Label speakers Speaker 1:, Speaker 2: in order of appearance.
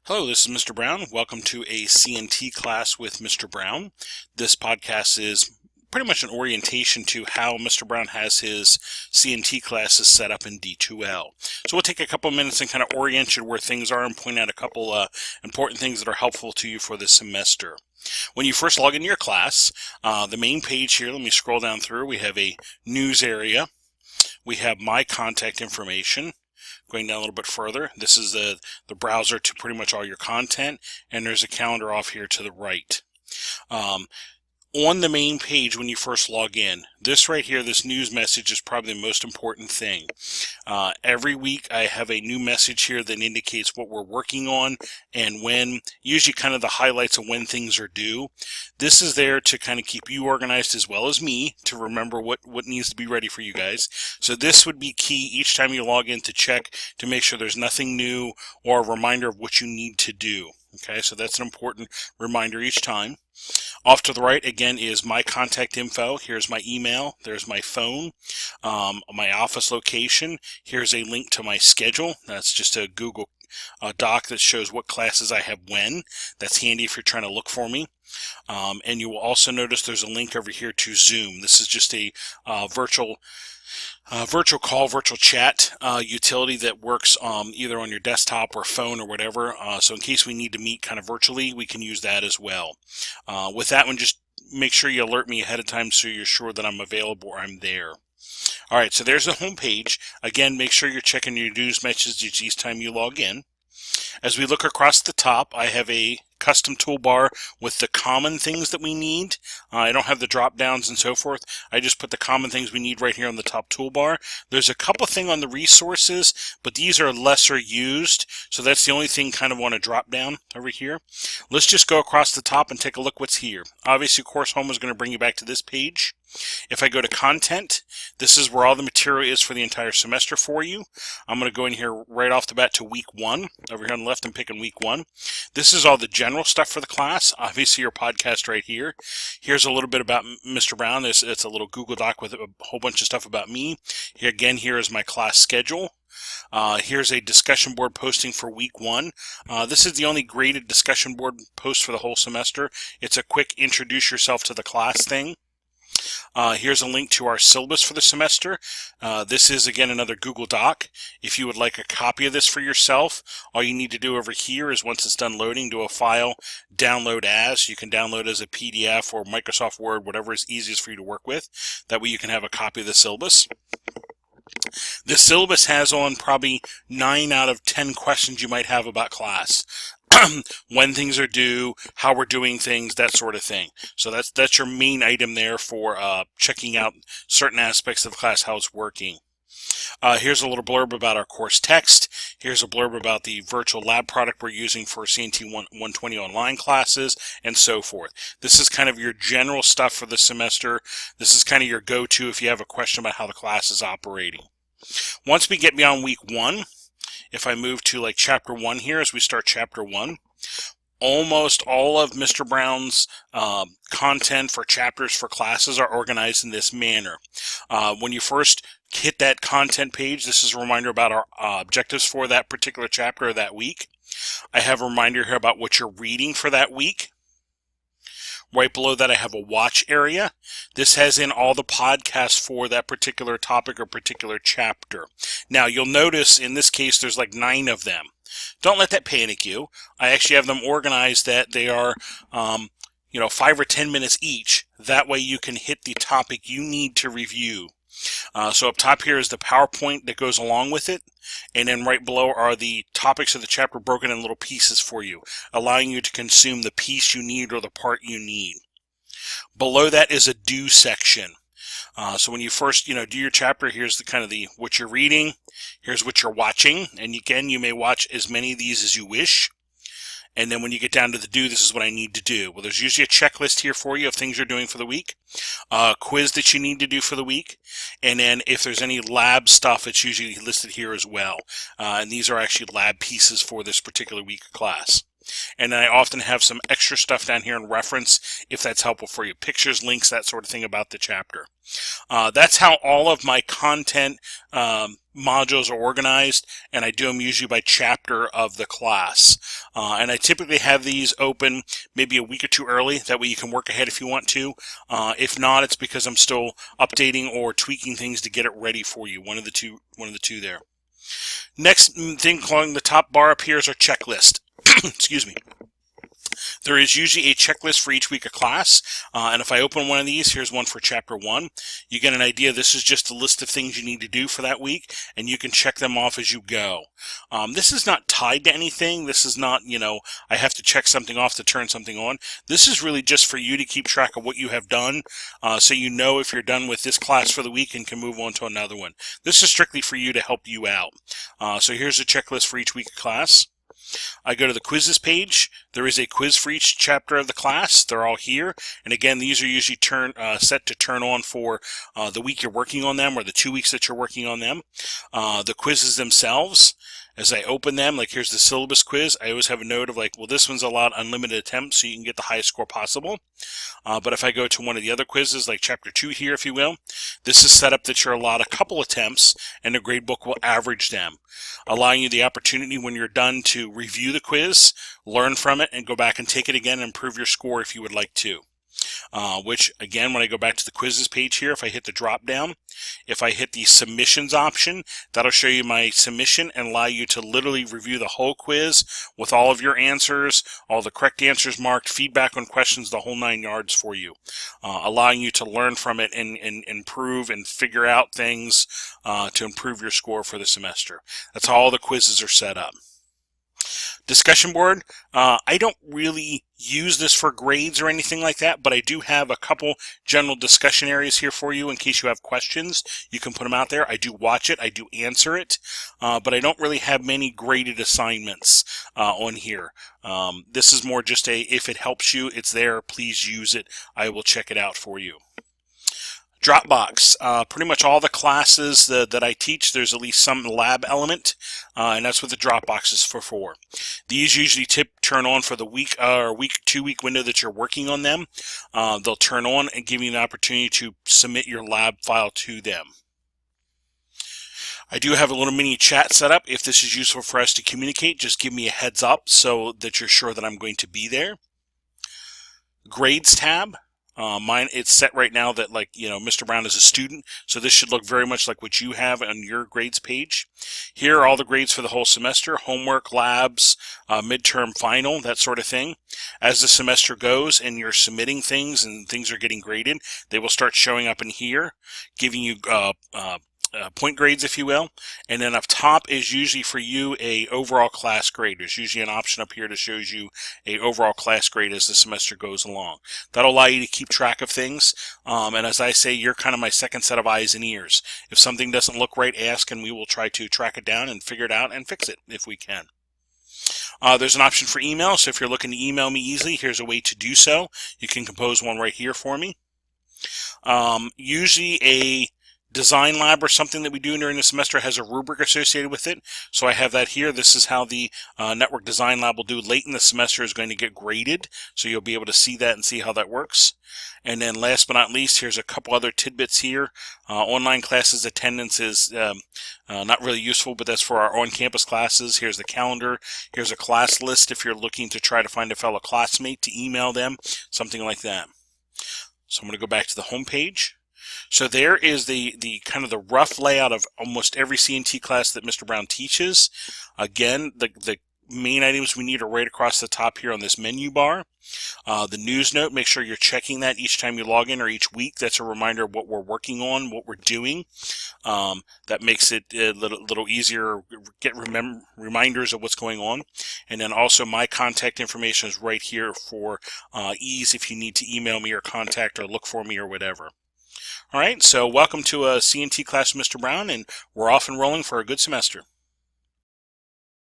Speaker 1: Hello, this is Mr. Brown. Welcome to a CNT class with Mr. Brown. This podcast is pretty much an orientation to how Mr. Brown has his CNT classes set up in D2L. So we'll take a couple of minutes and kind of orient you to where things are and point out a couple important things that are helpful to you for this semester. When you first log into your class, the main page here, let me scroll down through, we have a news area. We have my contact information. Going down a little bit further, this is the browser to pretty much all your content, and there's a calendar off here to the right. On the main page when you first log in, this right here, this news message is probably the most important thing. Every week I have a new message here that indicates what we're working on and when, usually kind of the highlights of when things are due. This is there to kind of keep you organized as well as me to remember what needs to be ready for you guys. So this would be key each time you log in to check to make sure there's nothing new or a reminder of what you need to do. Okay, so that's an important reminder each time. Off to the right, again, is my contact info. Here's my email. There's my phone, my office location. Here's a link to my schedule. That's just a Google doc that shows what classes I have when. That's handy if you're trying to look for me. And you will also notice there's a link over here to Zoom. This is just a virtual call, virtual chat utility that works either on your desktop or phone or whatever. So in case we need to meet kind of virtually, we can use that as well. With that one, just make sure you alert me ahead of time so you're sure that I'm available or I'm there. All right, so there's the home page. Again, make sure you're checking your news messages each time you log in. As we look across the top, I have a custom toolbar with the common things that we need. I don't have the drop downs and so forth. I just put the common things we need right here on the top toolbar. There's a couple things on the resources, but these are lesser used, so that's the only thing kind of on a drop down over here. Let's just go across the top and take a look what's here. Obviously, Course Home is going to bring you back to this page. If I go to content, this is where all the material is for the entire semester for you. I'm going to go in here right off the bat to week 1. Over here on the left, I'm picking week 1. This is all the general stuff for the class. Obviously, your podcast right here. Here's a little bit about Mr. Brown. It's a little Google Doc with a whole bunch of stuff about me. Here again, here is my class schedule. Here's a discussion board posting for week 1. This is the only graded discussion board post for the whole semester. It's a quick introduce yourself to the class thing. Here's a link to our syllabus for the semester. This is, again, another Google Doc. If you would like a copy of this for yourself, all you need to do over here is once it's done loading, do a file, download as. You can download as a PDF or Microsoft Word, whatever is easiest for you to work with. That way you can have a copy of the syllabus. The syllabus has on probably 9 out of 10 questions you might have about class. When things are due, how we're doing things, that sort of thing. So that's your main item there for checking out certain aspects of the class, how it's working. Here's a little blurb about our course text. Here's a blurb about the virtual lab product we're using for CNT 120 online classes, and so forth. This is kind of your general stuff for the semester. This is kind of your go-to if you have a question about how the class is operating. Once we get beyond week 1, if I move to like chapter 1 here, as we start chapter 1, almost all of Mr. Brown's content for chapters for classes are organized in this manner. When you first hit that content page, this is a reminder about our objectives for that particular chapter or that week. I have a reminder here about what you're reading for that week. Right below that, I have a watch area. This has in all the podcasts for that particular topic or particular chapter. Now, you'll notice in this case, there's like 9 of them. Don't let that panic you. I actually have them organized that they are, 5 or 10 minutes each. That way you can hit the topic you need to review. So up top here is the PowerPoint that goes along with it, and then right below are the topics of the chapter broken in little pieces for you, allowing you to consume the piece you need or the part you need. Below that is a do section. So when you first, do your chapter, here's the kind of what you're reading, here's what you're watching, and again, you may watch as many of these as you wish. And then when you get down to the do, this is what I need to do. Well, there's usually a checklist here for you of things you're doing for the week, quiz that you need to do for the week, and then if there's any lab stuff, it's usually listed here as well. And these are actually lab pieces for this particular week of class. And I often have some extra stuff down here in reference if that's helpful for you. Pictures, links, that sort of thing about the chapter. That's how all of my content modules are organized, and I do them usually by chapter of the class. And I typically have these open maybe a week or two early. That way you can work ahead if you want to. If not, it's because I'm still updating or tweaking things to get it ready for you. One of the two there. Next thing along the top bar up here is our checklist. Excuse me. There is usually a checklist for each week of class, and if I open one of these, here's one for Chapter 1. You get an idea. This is just a list of things you need to do for that week, and you can check them off as you go. This is not tied to anything. This is not, I have to check something off to turn something on. This is really just for you to keep track of what you have done, so you know if you're done with this class for the week and can move on to another one. This is strictly for you to help you out. So here's a checklist for each week of class. I go to the quizzes page. There is a quiz for each chapter of the class. They're all here. And again, these are usually set to turn on for the week you're working on them or the 2 weeks that you're working on them. The quizzes themselves, as I open them, like here's the syllabus quiz, I always have a note of like, well, this one's allowed unlimited attempts so you can get the highest score possible. But if I go to one of the other quizzes, like Chapter 2 here, if you will, this is set up that you're allowed a couple attempts and the gradebook will average them, allowing you the opportunity when you're done to review the quiz, learn from it, and go back and take it again and improve your score if you would like to. Which, again, when I go back to the quizzes page here, if I hit the drop down, if I hit the submissions option, that'll show you my submission and allow you to literally review the whole quiz with all of your answers, all the correct answers marked, feedback on questions, the whole 9 yards for you, allowing you to learn from it and improve and figure out things to improve your score for the semester. That's how all the quizzes are set up. Discussion board, I don't really use this for grades or anything like that, but I do have a couple general discussion areas here for you in case you have questions. You can put them out there. I do watch it. I do answer it, but I don't really have many graded assignments on here. This is more just if it helps you, it's there. Please use it. I will check it out for you. Dropbox, pretty much all the classes that I teach, there's at least some lab element, and that's what the Dropbox is for. These usually turn on for the week or 2 week window that you're working on them. They'll turn on and give you an opportunity to submit your lab file to them. I do have a little mini chat set up. If this is useful for us to communicate, just give me a heads up so that you're sure that I'm going to be there. Grades tab. Mine, it's set right now that Mr. Brown is a student, so this should look very much like what you have on your grades page. Here are all the grades for the whole semester, homework, labs, midterm, final, that sort of thing. As the semester goes and you're submitting things and things are getting graded, they will start showing up in here, giving you point grades, if you will. And then up top is usually for you a overall class grade. There's usually an option up here that shows you a overall class grade as the semester goes along. That'll allow you to keep track of things. And as I say, you're kind of my second set of eyes and ears. If something doesn't look right, ask, and we will try to track it down and figure it out and fix it if we can. There's an option for email, so if you're looking to email me easily, here's a way to do so. You can compose one right here for me. Usually a design lab or something that we do during the semester has a rubric associated with it. So I have that here. This is how the network design lab will do late in the semester is going to get graded. So you'll be able to see that and see how that works. And then last but not least, here's a couple other tidbits here. Online classes attendance is not really useful, but that's for our on-campus classes. Here's the calendar. Here's a class list if you're looking to try to find a fellow classmate to email them, something like that. So I'm going to go back to the home page. So there is the kind of the rough layout of almost every CNT class that Mr. Brown teaches. Again, the main items we need are right across the top here on this menu bar. The news note, make sure you're checking that each time you log in or each week. That's a reminder of what we're working on, what we're doing. That makes it a little easier, get reminders of what's going on. And then also my contact information is right here for ease if you need to email me or contact or look for me or whatever. All right, so welcome to a CNT class with Mr. Brown, and we're off and rolling for a good semester.